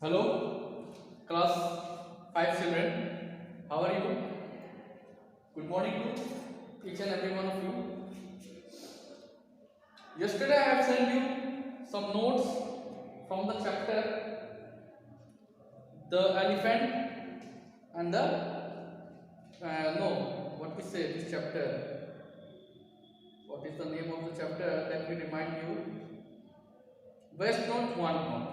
Hello, class 5 children. How are you? Good morning to each and every one of you. Yesterday I have sent you some notes from the chapter The Elephant and the no, what we say this chapter. What is the name of the chapter? Let me remind you. West Note, One Note.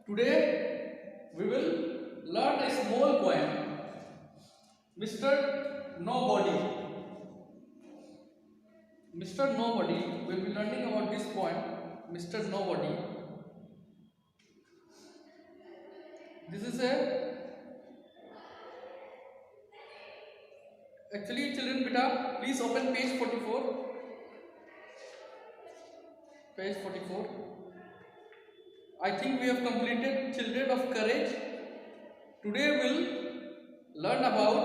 Today we will learn a small poem, Mr. Nobody. Mr. Nobody, we will be learning about this poem, Mr. Nobody. This is actually children beta, please open page 44. Page 44. I think we have completed Children of Courage. Today we'll learn about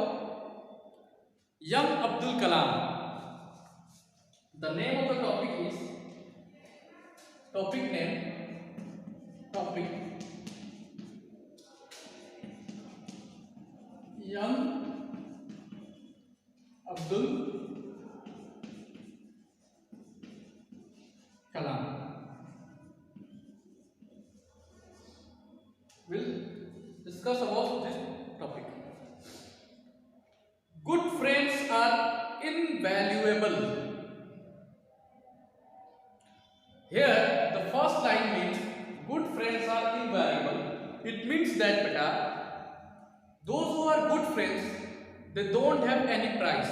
young Abdul Kalam. The name of the topic is young Abdul Kalam. We'll discuss about this topic. Good friends are invaluable. Here, the first line means good friends are invaluable. It means that those who are good friends, they don't have any price.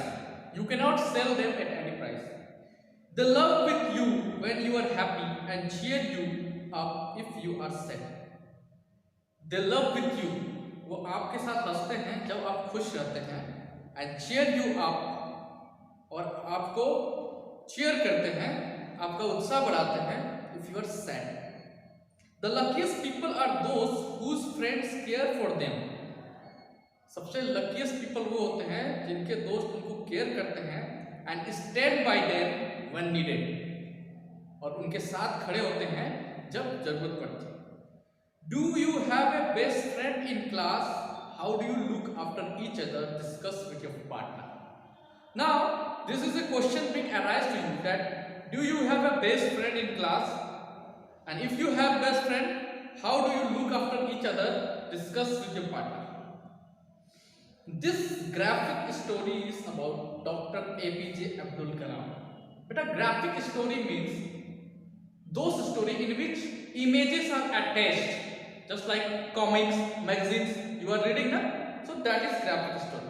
You cannot sell them at any price. They love with you when you are happy and cheer you up if you are sad. They love with you. वो आपके साथ हंसते हैं जब आप खुश रहते हैं. And cheer you up. और आपको cheer करते हैं, आपका उत्साह बढ़ाते हैं if you are sad. The luckiest people are those whose friends care for them. सबसे luckiest people वो होते हैं जिनके दोस्त उनको care करते हैं and stand by them when needed. और उनके साथ खड़े होते हैं जब जरूरत पड़ती है. Do you have a best friend in class? How do you look after each other? Discuss with your partner. Now, this is a question being arised to you that do you have a best friend in class? And if you have best friend, how do you look after each other? Discuss with your partner. This graphic story is about Dr. APJ Abdul Kalam. But a graphic story means those stories in which images are attached. Just like comics, magazines, you are reading that? So that is graphic story.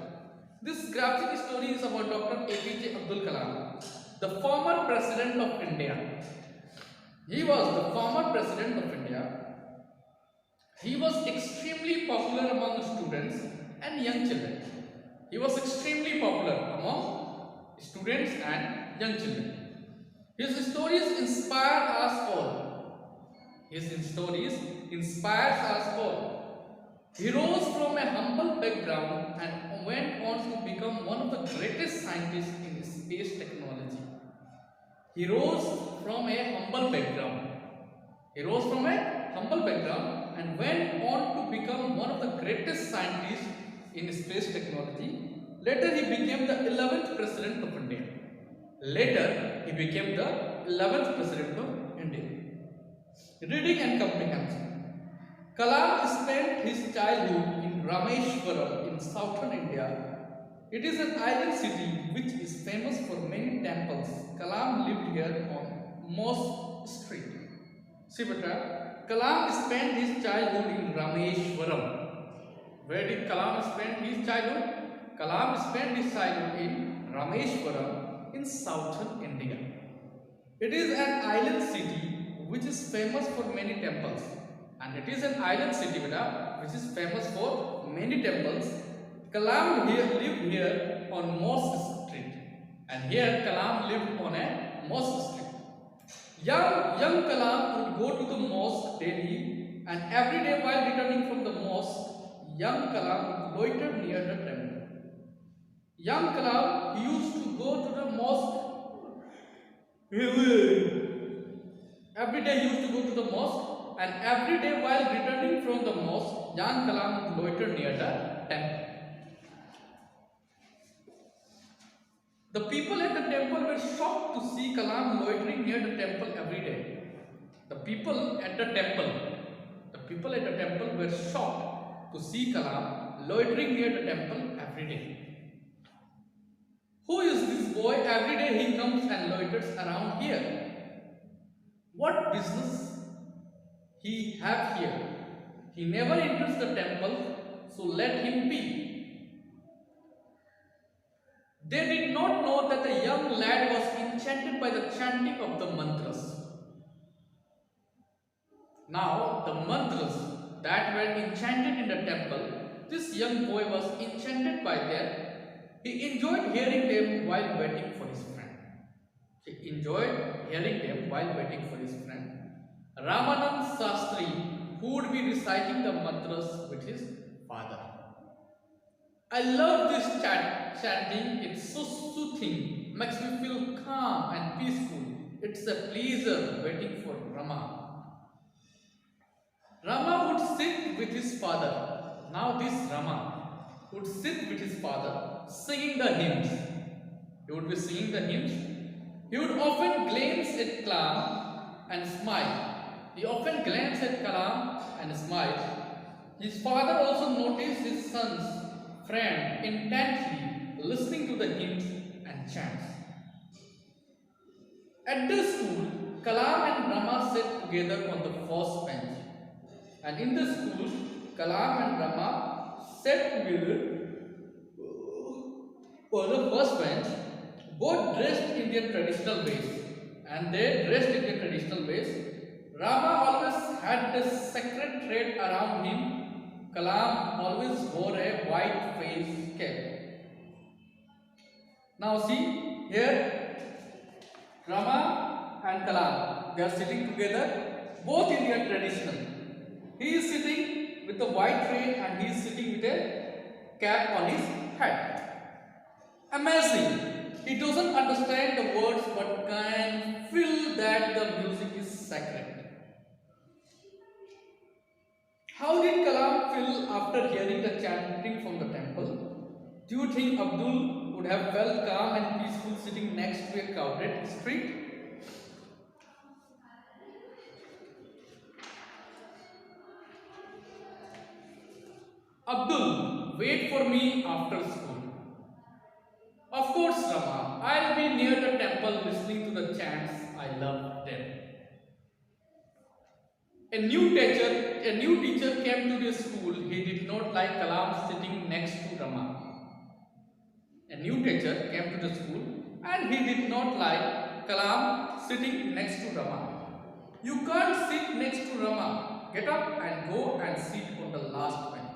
This graphic story is about Dr. APJ Abdul Kalam, the former president of India. He was the former president of India. He was extremely popular among students and young children. He was extremely popular among students and young children. His stories inspire us all. His stories inspires us all. He rose from a humble background and went on to become one of the greatest scientists in space technology. He rose from a humble background. He rose from a humble background and went on to become one of the greatest scientists in space technology. Later he became the 11th president of India. Reading and comprehension. Kalam spent his childhood in Rameshwaram in southern India. It is an island city which is famous for many temples. Kalam lived here on Moss Street. See beta, Kalam spent his childhood in Rameshwaram. Where did Kalam spend his childhood? Kalam spent his childhood in Rameshwaram in southern India. It is an island city which is famous for many temples, and it is an island city which is famous for many temples. Kalam lived here on Moss Street, and here Kalam lived on a Moss Street. Young Kalam would go to the mosque daily, and every day while returning from the mosque, young Kalam would loiter near the temple. Young Kalam used to go to the mosque. Every day he used to go to the mosque and every day while returning from the mosque, young Kalam would loiter near the temple. The people at the temple were shocked to see Kalam loitering near the temple every day. The people at the temple were shocked to see Kalam loitering near the temple every day. Who is this boy? Every day he comes and loiters around here. What business he have here? He never enters the temple, so let him be. They did not know that the young lad was enchanted by the chanting of the mantras. Now, the mantras that were enchanted in the temple, this young boy was enchanted by them. He enjoyed hearing them while waiting for his friend. Ramanand Sastri, who would be reciting the mantras with his father. I love this chanting. It's so soothing, makes me feel calm and peaceful. It's a pleasure waiting for Rama. Rama would sit with his father. Now this Rama would sit with his father singing the hymns. He would be singing the hymns. He would often glance at Kalam and smile. His father also noticed his son's friend intently listening to the hymns and chants. At the school, Kalam and Rama sat together on the first bench. And in the school, Kalam and Rama sat together on the first bench, both dressed in their traditional ways. Rama always had the sacred thread around him. Kalam always wore a white face cap. Now see here, Rama and Kalam, they are sitting together, both in their traditional. He is sitting with a white thread and he is sitting with a cap on his head. Amazing! He doesn't understand the words but can feel that the music is sacred. How did Kalam feel after hearing the chanting from the temple? Do you think Abdul would have felt calm and peaceful sitting next to a crowded street? Abdul, wait for me after school. Of course, Rama. I'll be near the temple listening to the chants. I love them. A new teacher came to the school. He did not like Kalam sitting next to Rama. A new teacher came to the school and he did not like Kalam sitting next to Rama. You can't sit next to Rama. Get up and go and sit on the last bench.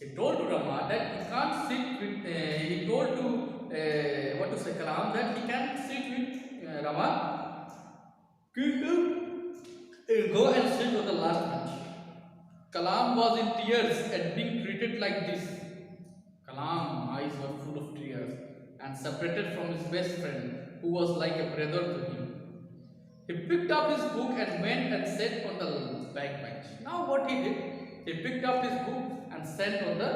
He told to Rama that he can't sit with. He told to Kalam that he can't sit with Rama. Go and sit on the last bench. Kalam was in tears at being treated like this. Kalam's eyes were full of tears and separated from his best friend, who was like a brother to him. He picked up his book and went and sat on the back bench. Now what he did? He picked up his book and sat on the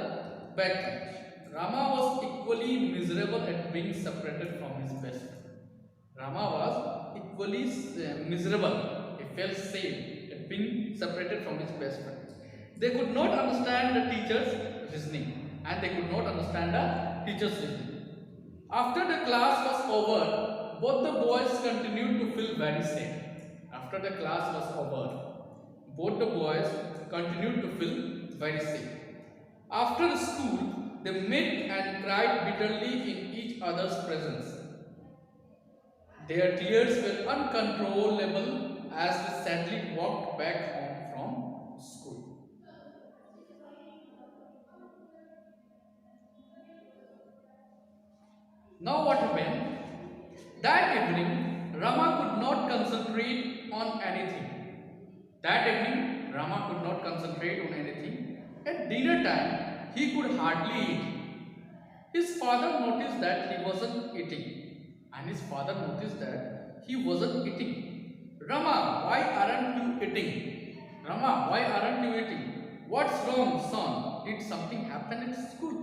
back bench. Rama was equally miserable at being separated from his best friend. Miserable. He felt sad at being separated from his best friend. They could not understand the teacher's reasoning and they could not understand the teacher's reasoning. After the class was over, both the boys continued to feel very sad. After the class was over, both the boys continued to feel very sad. After school, they met and cried bitterly in each other's presence. Their tears were uncontrollable as they sadly walked back home from school. Now what happened? That evening, Rama could not concentrate on anything. At dinner time, he could hardly eat. His father noticed that he wasn't eating. Rama, why aren't you eating? Rama, why aren't you eating? What's wrong, son? Did something happen at school?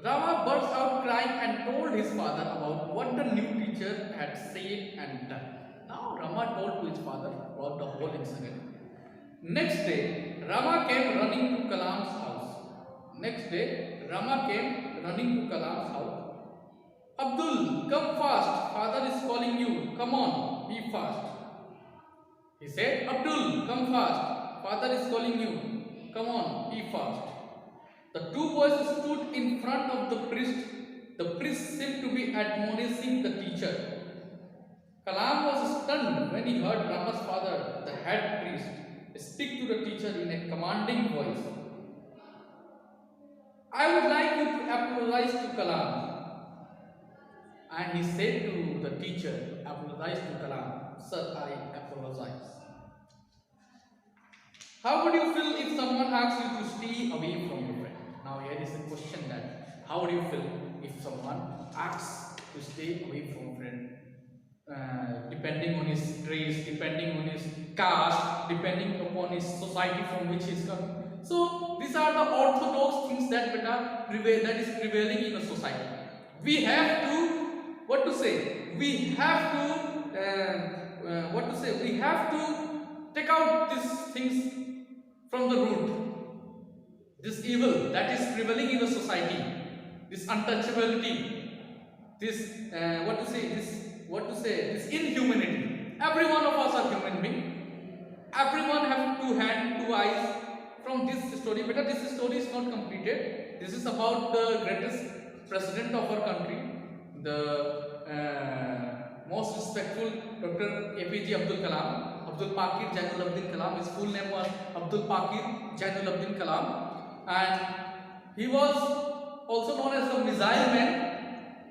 Rama burst out crying and told his father about what the new teacher had said and done. Now Rama told to his father about the whole incident. Next day, Rama came running to Kalam's house. Next day, Rama came running to Kalam's house. Abdul, come fast. Father is calling you. Come on, be fast. He said, Abdul, come fast. Father is calling you. Come on, be fast. The two boys stood in front of the priest. The priest seemed to be admonishing the teacher. Kalam was stunned when he heard Rama's father, the head priest, speak to the teacher in a commanding voice. I would like you to apologize to Kalam. And he said to the teacher, apologize to Kalam. Sir, I apologize. How would you feel if someone asks you to stay away from your friend? Now here is a question that, how would you feel if someone asks to stay away from a friend? Depending on his race, depending on his caste, depending upon his society from which he is coming. So these are the orthodox things that is prevailing in a society. We have to, what to say? We have to take out these things from the root. This evil that is prevailing in the society, this untouchability, this this inhumanity. Every one of us are human being. Everyone has two hands, two eyes. From this story, but this story is not completed. This is about the greatest president of our country, the most respectful Dr. APJ Abdul Kalam, Abdul Pakir Jainuddin Kalam. His full name was Abdul Pakir Jainuddin Kalam, and he was also known as the Missile Man.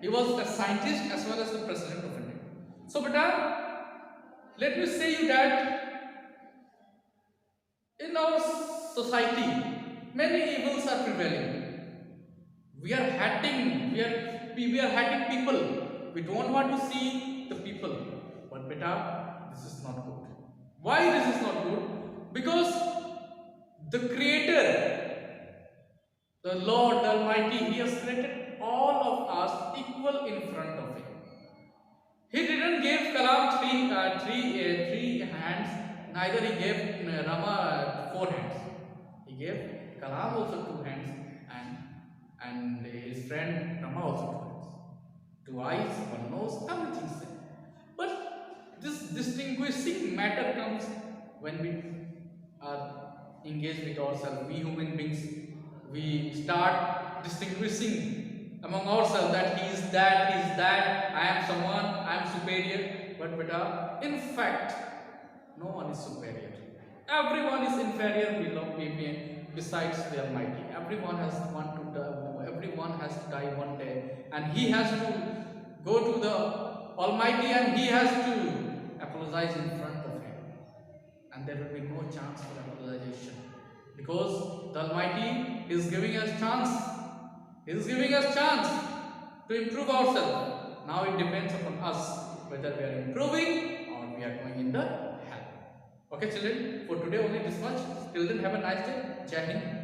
He was a scientist as well as the president of India. So, beta, let me say you that in our society, many evils are prevailing. We are hating people. We don't want to see the people. But beta, this is not good. Why this is not good? Because the Creator, the Lord, the Almighty, He has created all of us equal in front of Him. He didn't give Kalam three hands, neither He gave Rama 4 hands. He gave Kalam also 2 hands and his friend Rama also 2 hands. 2 eyes, 1 nose, everything same. But this distinguishing matter comes when we are engaged with ourselves. We human beings, we start distinguishing among ourselves that he is that, I am someone, I am superior. But in fact, no one is superior. Everyone is inferior below besides the Almighty. Everyone has to die one day, and he has to go to the Almighty and he has to apologize in front of Him. And there will be no chance for apologization, because the Almighty is giving us chance. He is giving us chance to improve ourselves. Now it depends upon us whether we are improving or we are going in the hell. Okay children, for today only this much. Till then, have a nice day. Jai Hind.